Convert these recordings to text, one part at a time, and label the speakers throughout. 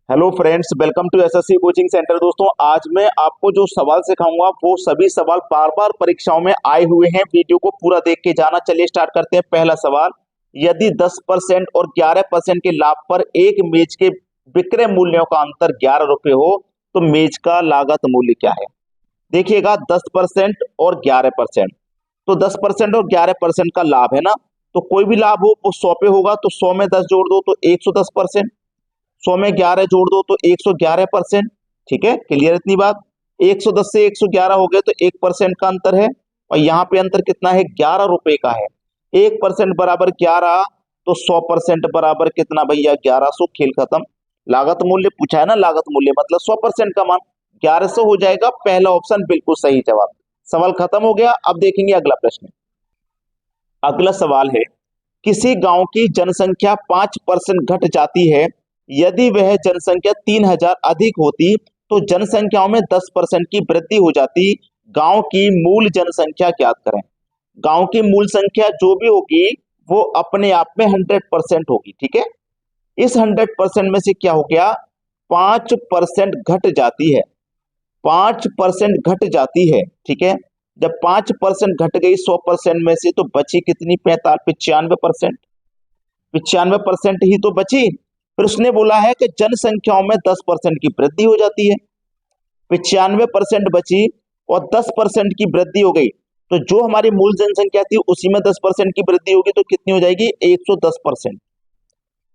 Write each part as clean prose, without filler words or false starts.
Speaker 1: Hello friends, welcome to SSC coaching centre. दोस्तों, आज मैं आपको जो सवाल सिखाऊंगा वो सभी सवाल बार बार परीक्षाओं में आए हुए हैं। वीडियो को पूरा देख के जाना। चलिए स्टार्ट करते हैं। पहला सवाल, यदि 10% और 11% के लाभ पर एक मेज के विक्रय मूल्यों का अंतर 11 रुपए हो तो मेज का लागत मूल्य क्या है। देखिएगा, 10% और 11%, तो 10% और 11% का लाभ है ना, तो कोई भी लाभ हो वो 100 पे होगा, तो 100 में 10 जोड़ दो तो 110%, 100 में 11 जोड़ दो तो 111%। ठीक है, क्लियर इतनी बात। 110 से 111 हो गए तो 1% का अंतर है, और यहाँ पे अंतर कितना है, 11 रुपए का है। 1% बराबर 11, तो 100% बराबर कितना भैया, 1100। खेल खत्म। लागत मूल्य पूछा है ना, लागत मूल्य मतलब 100% का मान 1100 हो जाएगा। पहला ऑप्शन बिल्कुल सही जवाब। सवाल खत्म हो गया। अब देखेंगे अगला प्रश्न। अगला सवाल है, किसी गांव की जनसंख्या 5% घट जाती है। यदि वह जनसंख्या 3000 अधिक होती तो जनसंख्याओं में 10% की वृद्धि हो जाती। गांव की मूल जनसंख्या ज्ञात करें। गांव की मूल संख्या जो भी होगी वो अपने आप में 100% होगी। ठीक है, इस 100% में से क्या हो गया, 5% घट जाती है। 5% घट जाती है। ठीक है, जब 5% घट गई 100% में से तो बची कितनी, 95%। 95% ही तो बची। फिर उसने बोला है कि जनसंख्याओं में 10% की वृद्धि हो जाती है। 95% बची और 10% की वृद्धि हो गई, तो जो हमारी मूल जनसंख्या थी उसी में 10% की वृद्धि होगी, तो कितनी हो जाएगी, 110%।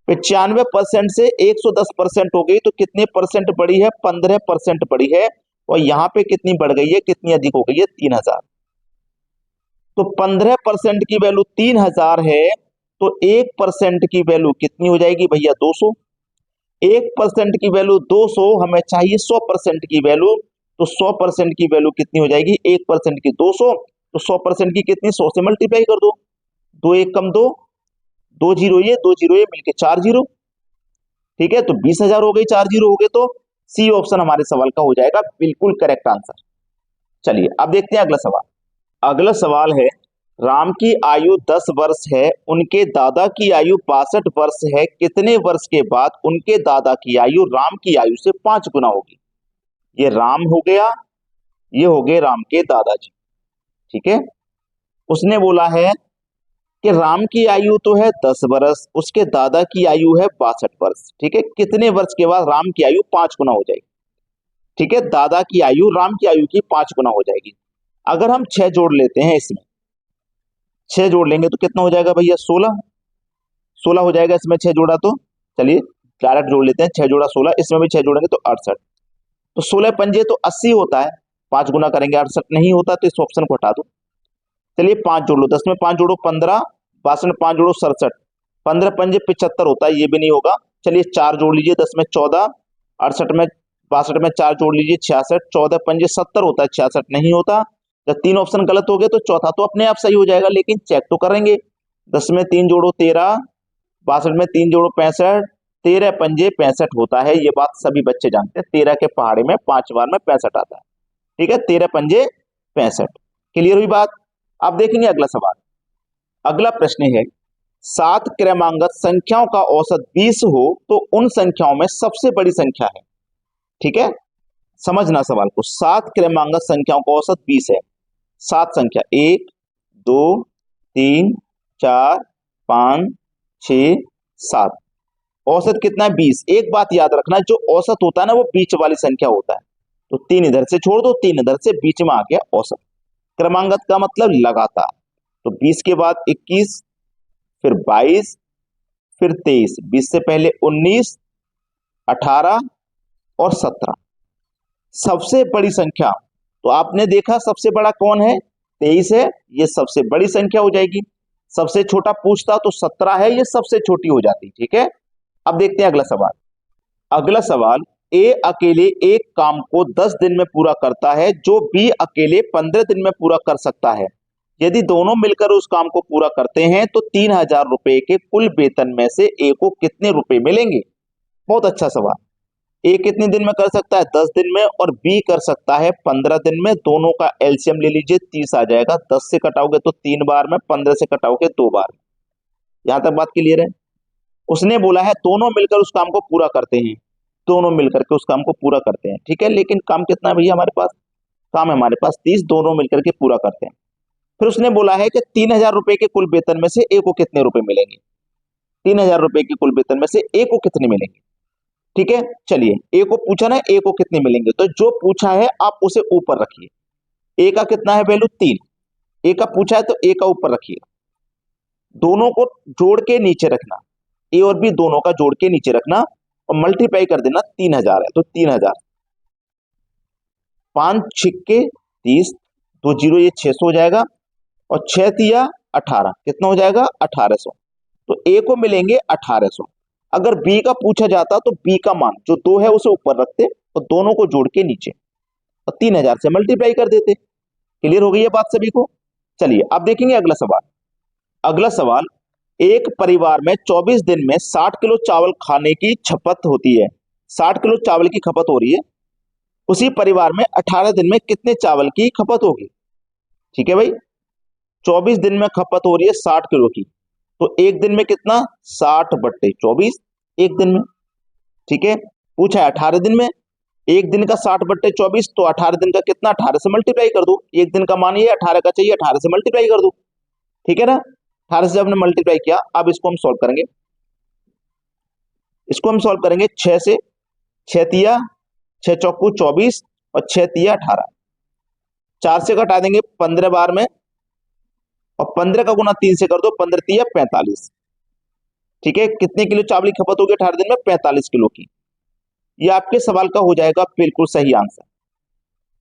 Speaker 1: 95% से 110% हो गई, तो कितने परसेंट बढ़ी है, 15% बढ़ी है। और यहाँ पे कितनी बढ़ गई है, कितनी अधिक हो गई है, 3000। तो 15% की वैल्यू 3000 है, तो 1% की वैल्यू कितनी हो जाएगी भैया, 200। 1% की वैल्यू 200, हमें चाहिए 100% की वैल्यू, तो 100% की वैल्यू कितनी हो जाएगी, 1% की 200, तो 100% की कितनी, 100 से मल्टीप्लाई कर दो। दो एक कम दो, दो जीरो ये मिलके 4 जीरो। ठीक है, तो 20,000 हो गई, 4 जीरो हो गए, तो सी ऑप्शन हमारे सवाल का हो जाएगा बिल्कुल करेक्ट आंसर। चलिए अब देखते हैं अगला सवाल। अगला सवाल है, राम की आयु 10 वर्ष है, उनके दादा की आयु 62 वर्ष है। कितने वर्ष के बाद उनके दादा की आयु राम की आयु से 5 गुना होगी। ये राम हो गया, ये हो गए राम के दादाजी। ठीक है, उसने बोला है कि राम की आयु तो है 10 वर्ष, उसके दादा की आयु है 62 वर्ष। ठीक है, कितने वर्ष के बाद राम की आयु 5 गुना हो जाएगी। ठीक है, दादा की आयु राम की आयु की 5 गुना हो जाएगी। अगर हम 6 जोड़ लेते हैं इसमें, 6 जोड़ लेंगे तो कितना हो जाएगा भैया, 16। 16 हो जाएगा इसमें 6 जोड़ा तो। चलिए डायरेक्ट जोड़ लेते हैं, 6 जोड़ा 16, इसमें भी 6 जोड़ेंगे तो 68। तो 16 पंजे तो 80 होता है, 5 गुना करेंगे 68 नहीं होता, तो इस ऑप्शन को हटा दो। चलिए 5 जोड़ लो, 10 में 5 जोड़ो 15, 62 में 5 जोड़ो 67, 15 पंजे 75 होता है, ये भी नहीं होगा। चलिए 4 जोड़ लीजिए, 10 में 14, 68 में 62 में 4 जोड़ लीजिए 66, 14 पंजे 70 होता है, 66 नहीं होता। जब 3 ऑप्शन गलत हो गए तो चौथा तो अपने आप सही हो जाएगा, लेकिन चेक तो करेंगे। 10 में 3 जोड़ो 13, 62 में 3 जोड़ो 65, 13 पंजे 65 होता है, ये बात सभी बच्चे जानते हैं। 13 के पहाड़े में 5 बार में 65 आता है। ठीक है, 13 पंजे 65। क्लियर हुई बात। अब देखेंगे अगला सवाल। अगला प्रश्न है, 7 क्रमांगत संख्याओं का औसत 20 हो तो उन संख्याओं में सबसे बड़ी संख्या है। ठीक है, समझना सवाल को। 7 क्रमांगत संख्याओं का औसत 20 है। 7 संख्या 1 2 3 4 5 6 7, औसत कितना है, 20। एक बात याद रखना, जो औसत होता है ना वो बीच वाली संख्या होता है। तो 3 इधर से छोड़ दो, 3 इधर से, बीच में आ गया औसत। क्रमांगत का मतलब लगातार। तो 20 के बाद 21, फिर 22, फिर 23, 20 से पहले 19, 18 और 17। सबसे बड़ी संख्या, तो आपने देखा सबसे बड़ा कौन है, 23 है, ये सबसे बड़ी संख्या हो जाएगी। सबसे छोटा पूछता तो 17 है, ये सबसे छोटी हो जाती। ठीक है, अब देखते हैं अगला सवाल। अगला सवाल, ए अकेले एक काम को 10 दिन में पूरा करता है जो बी अकेले 15 दिन में पूरा कर सकता है। यदि दोनों मिलकर उस काम को पूरा करते हैं तो 3000 रुपए के कुल वेतन में से ए को कितने रुपए मिलेंगे। बहुत अच्छा सवाल। ए कितने दिन में कर सकता है, 10 दिन में, और बी कर सकता है 15 दिन में। दोनों का एलसीएम ले लीजिए, 30 आ जाएगा। 10 से कटाओगे तो 3 बार में, 15 से कटाओगे 2 बार में। यहां तक बात क्लियर है। उसने बोला है दोनों मिलकर उस काम को पूरा करते हैं, दोनों मिलकर के उस काम को पूरा करते हैं, ठीक है। लेकिन काम कितना है भैया हमारे पास, काम है हमारे पास 30, दोनों मिलकर के पूरा करते हैं। फिर उसने बोला है कि 3,000 रुपए के कुल वेतन में से ए को कितने रुपए मिलेंगे, 3,000 रुपए के कुल वेतन में से ए को कितने मिलेंगे, ठीक है। चलिए ए को पूछा ना, ए को कितने मिलेंगे, तो जो पूछा है आप उसे ऊपर रखिए। ए का कितना है वैल्यू 3, ए का पूछा है तो ए का ऊपर रखिए, दोनों को जोड़ के नीचे रखना, ए और बी दोनों का जोड़ के नीचे रखना और मल्टीप्लाई कर देना, 3,000 है तो 3,000, 5 छिक्के 30, 2 जीरो ये 600 हो जाएगा और 6 तिया 18, कितना हो जाएगा 1800। तो ए को मिलेंगे 1800। अगर बी का पूछा जाता तो बी का मान जो 2 है उसे ऊपर रखते और दोनों को जोड़ के नीचे और 3,000 से मल्टीप्लाई कर देते। क्लियर हो गई है बात सभी को। चलिए अब देखेंगे अगला सवाल। अगला सवाल, एक परिवार में 24 दिन में 60 किलो चावल खाने की खपत होती है, 60 किलो चावल की खपत हो रही है, उसी परिवार में 18 दिन में कितने चावल की खपत होगी। ठीक है भाई, 24 दिन में खपत हो रही है 60 किलो की, तो एक दिन में कितना 60/24 एक दिन में, ठीक है। पूछा है 18 दिन में, एक दिन का 60/24 तो 18 दिन का कितना 18 से मल्टीप्लाई कर दो, एक दिन का मान ये 18 का चाहिए, 18 से मल्टीप्लाई कर दो, ठीक है ना। 18 से हमने मल्टीप्लाई किया, अब इसको हम सॉल्व करेंगे। इसको हम सॉल्व करेंगे 6 से, 6 तिया 6 चौकू 24 और 6 तिया 18, 4 से घटा देंगे 15 बार में और 15 का गुना 3 से कर दो, 15 तिया 45, ठीक है। कितने किलो चावल की खपत होगी 18 दिन में, 45 किलो की। ये आपके सवाल का हो जाएगा बिल्कुल सही आंसर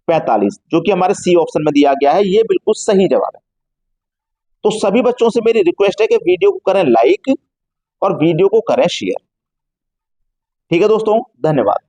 Speaker 1: 45, जो कि हमारे सी ऑप्शन में दिया गया है, ये बिल्कुल सही जवाब है। तो सभी बच्चों से मेरी रिक्वेस्ट है कि वीडियो को करें लाइक और वीडियो को करें शेयर, ठीक है दोस्तों, धन्यवाद।